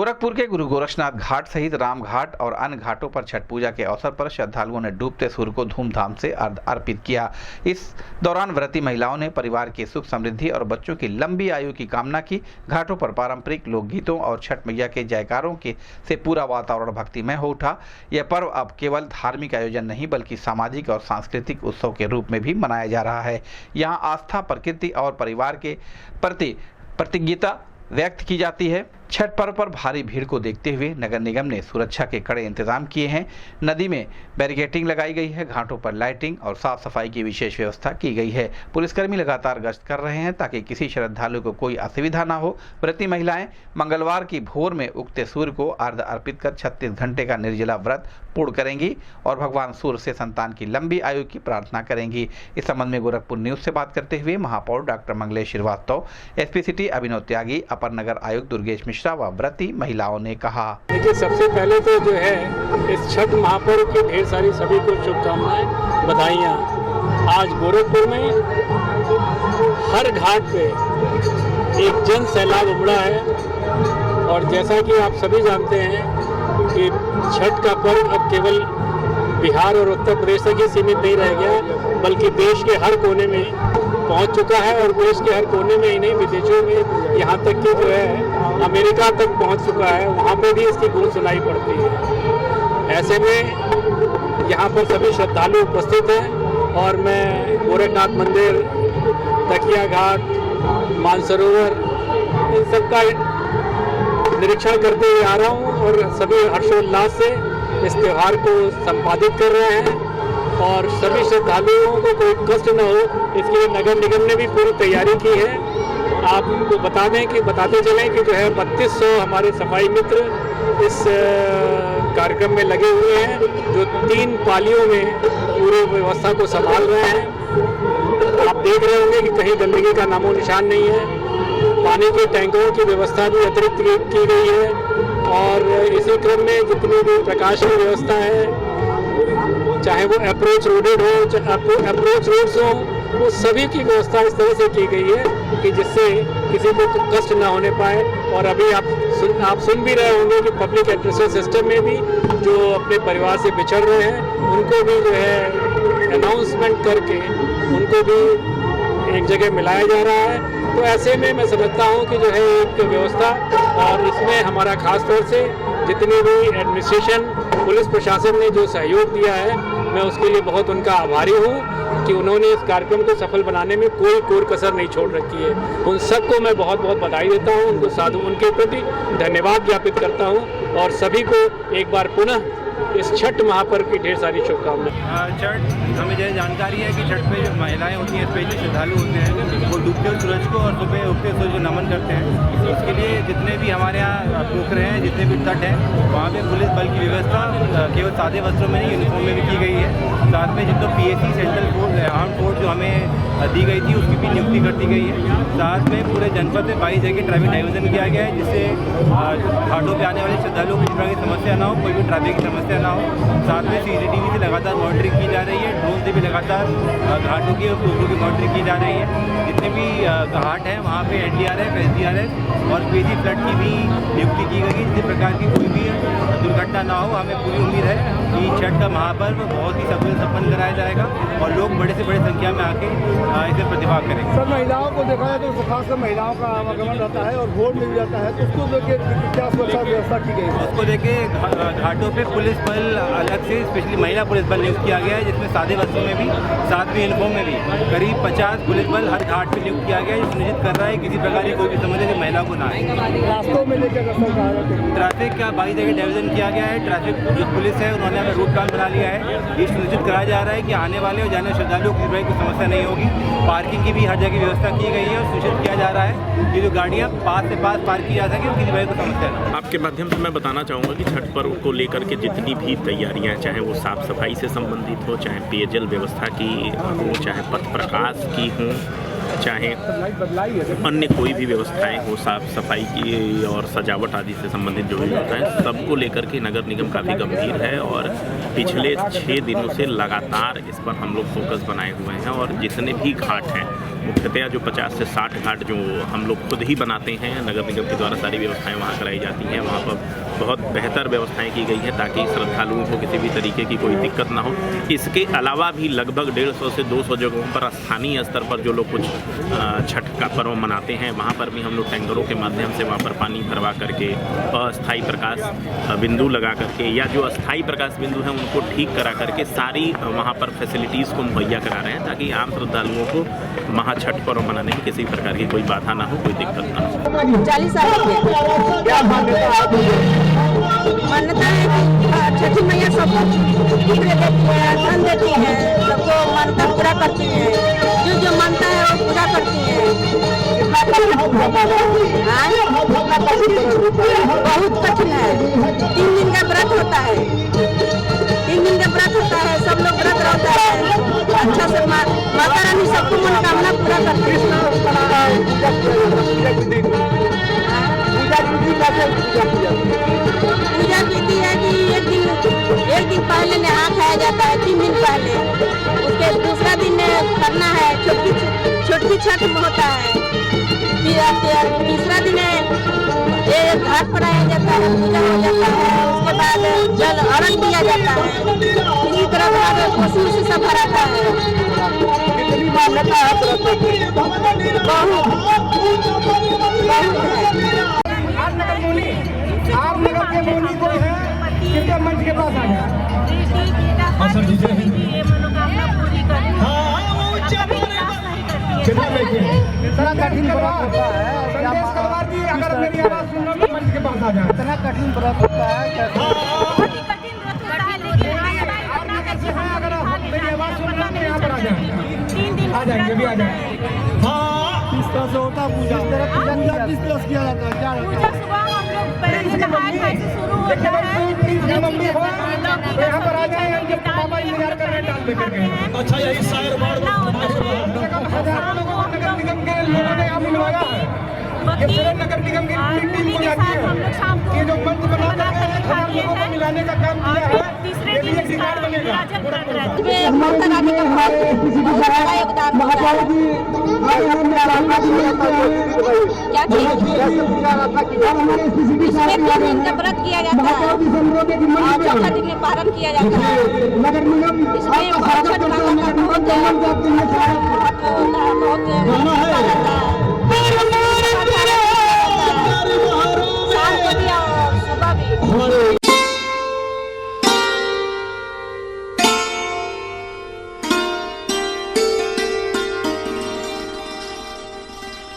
गोरखपुर के गुरु गोरक्षनाथ घाट सहित राम घाट और अन्य घाटों पर छठ पूजा के अवसर पर श्रद्धालुओं ने डूबते सूर्य को धूमधाम से अर्घ्य अर्पित किया। इस दौरान व्रती महिलाओं ने परिवार की सुख समृद्धि और बच्चों की लंबी आयु की कामना की। घाटों पर पारंपरिक लोकगीतों और छठ मैया के जयकारों के से पूरा वातावरण भक्तिमय हो उठा। यह पर्व अब केवल धार्मिक आयोजन नहीं बल्कि सामाजिक और सांस्कृतिक उत्सव के रूप में भी मनाया जा रहा है। यहाँ आस्था, प्रकृति और परिवार के प्रति प्रतिज्ञता व्यक्त की जाती है। छठ पर्व पर भारी भीड़ को देखते हुए नगर निगम ने सुरक्षा के कड़े इंतजाम किए हैं। नदी में बैरिकेडिंग लगाई गई है। घाटों पर लाइटिंग और साफ सफाई की विशेष व्यवस्था की गई है। पुलिसकर्मी लगातार गश्त कर रहे हैं ताकि किसी श्रद्धालु को कोई असुविधा न हो। व्रती महिलाएं मंगलवार की भोर में उगते सूर्य को अर्घ्य अर्पित कर 36 घंटे का निर्जला व्रत पूर्ण करेंगी और भगवान सूर्य से संतान की लंबी आयु की प्रार्थना करेंगी। इस संबंध में गोरखपुर न्यूज से बात करते हुए महापौर doctor Manglesh Shrivastava, SP city Abhinav Tyagi, अपर नगर आयुक्त दुर्गेश मिश्रा व व्रती महिलाओं ने कहा। देखिए, सबसे पहले तो जो है इस छठ महापर्व की ढेर सारी सभी को शुभकामनाएं, बधाइयाँ। आज गोरखपुर में हर घाट पे एक जन सैलाब उमड़ा है और जैसा कि आप सभी जानते हैं कि छठ का पर्व अब केवल बिहार और उत्तर प्रदेश तक ही सीमित नहीं रह गया, बल्कि देश के हर कोने में पहुंच चुका है और देश के हर कोने में ही नहीं, विदेशों में, यहाँ तक कि जो है अमेरिका तक पहुंच चुका है। वहाँ पे भी इसकी गूंज सुनाई पड़ती है। ऐसे में यहाँ पर सभी श्रद्धालु उपस्थित हैं और मैं गोरखनाथ मंदिर, तकिया घाट, मानसरोवर, इन सब का निरीक्षण करते हुए आ रहा हूँ और सभी हर्षोल्लास से इस त्यौहार को संपादित कर रहे हैं और सभी श्रद्धालुओं को कोई कष्ट न हो, इसके लिए नगर निगम ने भी पूरी तैयारी की है। आपको बताते चलें कि जो है 3200 हमारे सफाई मित्र इस कार्यक्रम में लगे हुए हैं, जो 3 पालियों में पूरी व्यवस्था को संभाल रहे हैं। आप देख रहे होंगे कि कहीं गंदगी का नामो निशान नहीं है। पानी के टैंकरों की व्यवस्था भी अतिरिक्त की गई है और इसी क्रम में जितनी भी प्रकाश की व्यवस्था है, चाहे वो अप्रोच रोडेड हो, अप्रोच रोड्स हो, वो सभी की व्यवस्था इस तरह से की गई है कि जिससे किसी को कष्ट ना होने पाए। और अभी आप सुन भी रहे होंगे कि पब्लिक एड्रेसेस सिस्टम में भी जो अपने परिवार से बिछड़ रहे हैं उनको भी जो है अनाउंसमेंट करके उनको भी एक जगह मिलाया जा रहा है। तो ऐसे में मैं समझता हूँ कि जो है एक व्यवस्था, और इसमें हमारा खास तौर से जितनी भी एडमिनिस्ट्रेशन, पुलिस प्रशासन ने जो सहयोग दिया है, मैं उसके लिए बहुत उनका आभारी हूँ कि उन्होंने इस कार्यक्रम को सफल बनाने में कोई कोर कसर नहीं छोड़ रखी है। उन सबको मैं बहुत बहुत बधाई देता हूँ, उनके प्रति धन्यवाद ज्ञापित करता हूँ और सभी को एक बार पुनः इस छठ महापर्व की ढेर सारी शुभकामनाएं। छठ, हमें जैसे जानकारी है कि छठ पे जो महिलाएं होती हैं, स्पेशली श्रद्धालु होते हैं, वो डूबते हुए सूरज को और सुबह उगते सूरज को नमन करते हैं। इसके लिए जितने भी हमारे यहाँ पोखरे हैं, जितने भी तट हैं, वहाँ पे पुलिस बल की व्यवस्था केवल सादे वस्त्रों में नहीं, यूनिफॉर्म में भी की गई है। साथ में जिनको PSC central force, arm force जो हमें दी गई थी, उसकी भी नियुक्ति कर दी गई है। साथ में पूरे जनपद में 22 जगह ट्रैफिक डाइवर्जन किया गया है, जिससे घाटों पे आने वाले श्रद्धालुओं को किसी प्रकार की समस्या ना हो, कोई भी ट्रैफिक की समस्या ना हो। साथ में CCTV से लगातार मॉनिटरिंग की जा रही है, ड्रोन से भी लगातार घाटों की और पोखरों की मॉनिटरिंग की जा रही है। जितने भी घाट हैं वहाँ पे NDRF, SDRF और PSC फ्लड की भी नियुक्ति की गई है, जिस प्रकार की कोई भी दुर्घटना ना हो। हमें पूरी उम्मीद है कि छठ का महापर्व बहुत ही सफल संपन्न कराया जाएगा और लोग बड़े से बड़े संख्या में आके इसे प्रतिभाग करेंगे। सर, महिलाओं को देखा जाए तो खासकर महिलाओं का आवागमन रहता है और वोट मिल जाता है, तो उसको लेके क्या सुरक्षा व्यवस्था की गई है? उसको लेके घाटों पे पुलिस बल अलग से, स्पेशली महिला पुलिस बल नियुक्त किया गया है, जिसमें सादे वस्त्रों में भी, साथ में यूनिफॉर्म में भी करीब 50 पुलिस बल हर घाट पे नियुक्त किया गया है, जो सुनिश्चित कर रहा है किसी प्रकार की कोई भी समस्या की महिला को ना आए। रास्तों में लेकर ट्रैफिक का 22 जगह डाइवर्जन किया गया है। ट्रैफिक जो पुलिस है उन्होंने हमें रूट प्लान बना लिया है। ये सुनिश्चित कराया जा रहा है कि आने वाले और जाने वाले श्रद्धालुओं को किसी प्रकार की समस्या नहीं होगी। पार्किंग की भी हर जगह व्यवस्था की गई है और सुनिश्चित किया जा रहा है कि जो गाड़ियाँ पास से पास पार्क की जा सके, किसी प्रकार की समस्या ना हो। आपके माध्यम से मैं बताना चाहूँगा कि छठ पर्व को लेकर के जितनी भी तैयारियां, चाहे वो साफ सफाई से संबंधित हो, चाहे पेयजल व्यवस्था की हो, चाहे पथ प्रकाश की हो, चाहे अन्य कोई भी व्यवस्थाएं हो, साफ सफाई की और सजावट आदि से संबंधित जो भी होता है, सबको लेकर के नगर निगम काफ़ी गंभीर है और पिछले 6 दिनों से लगातार इस पर हम लोग फोकस बनाए हुए हैं और जितने भी घाट हैं मुख्यतया जो 50 से 60 घाट जो हम लोग खुद ही बनाते हैं, नगर निगम के द्वारा सारी व्यवस्थाएं वहाँ कराई जाती हैं। वहाँ पर बहुत बेहतर व्यवस्थाएं की गई हैं ताकि श्रद्धालुओं को किसी भी तरीके की कोई दिक्कत ना हो। इसके अलावा भी लगभग 150 से 200 जगहों पर स्थानीय स्तर पर जो लोग कुछ छठ का पर्व मनाते हैं, वहाँ पर भी हम लोग टैंकरों के माध्यम से वहाँ पर पानी भरवा करके अस्थायी प्रकाश बिंदु लगा करके या जो अस्थायी प्रकाश बिंदु हैं उनको ठीक करा करके सारी वहाँ पर फैसिलिटीज़ को मुहैया करा रहे हैं ताकि आम श्रद्धालुओं को महा छठ पर्व मनाने में किसी प्रकार की कोई बाधा ना हो, कोई दिक्कत ना हो। 40 साल हो गए। क्या मान्यता है कि छठी मैया सबको पुत्र देती है, धन देती है, सबको मान्यता पूरा करती है, जो मानता है वो पूरा करती है। बहुत कठिन है। 3 दिन का व्रत होता है, 3 दिन का व्रत होता है, सब लोग व्रत रहता है। अच्छा से माता रानी सबको मनोकामना पूरा करती है। पूजा विधि है कि एक दिन पहले नहा खाया जाता है, 3 दिन पहले। उसके दूसरा दिन करना है, छोटकी छठ होता है। तीसरा दिन घाट पर आया जाता है, पूजा हो जाता है। उसके बाद जल अर्घ दिया जाता है। इसी तरह कोसी उसी सब भराता है। कितनी मान्यता है आप नगर के मोनी कोई है, कृपया मंच के पास आ जाए। इतना कठिन व्रत होता है, संदेश कलवार जी अगर मेरी आवाज सुन रहे हो मंच के पास आ जाए। इतना कठिन व्रत होता है, अगर मेरी आवाज सुन रहे हैं यहाँ पर आ जाएंगे, अभी आ जाएंगे। किस तरह से होता है पूजा? पूजा किस तरह से किया जाता है? क्या पूजा सुबह हम लोग पहले नहाए से शुरू होता है। यहाँ पर आ जाए, बाबा इंतजार कर रहे हैं डाल लेकर के। अच्छा, यही शायर हजारों लोगों को नगर निगम के लोगों ने यहाँ मिलवाया है। ये पूरे नगर निगम की टीम को जाती है। ये जो मंच बना करके 1000 लोगों को मिलाने का काम किया है, ये भी एक रिकॉर्ड बनेगा। माता रानी का बड़ा योगदान होता है। क्या इसमें 3 दिन का व्रत किया जाता है और चौथा दिन में पारण किया जाता है। इसमें छठ माता का बहुत महत्व होता है, बहुत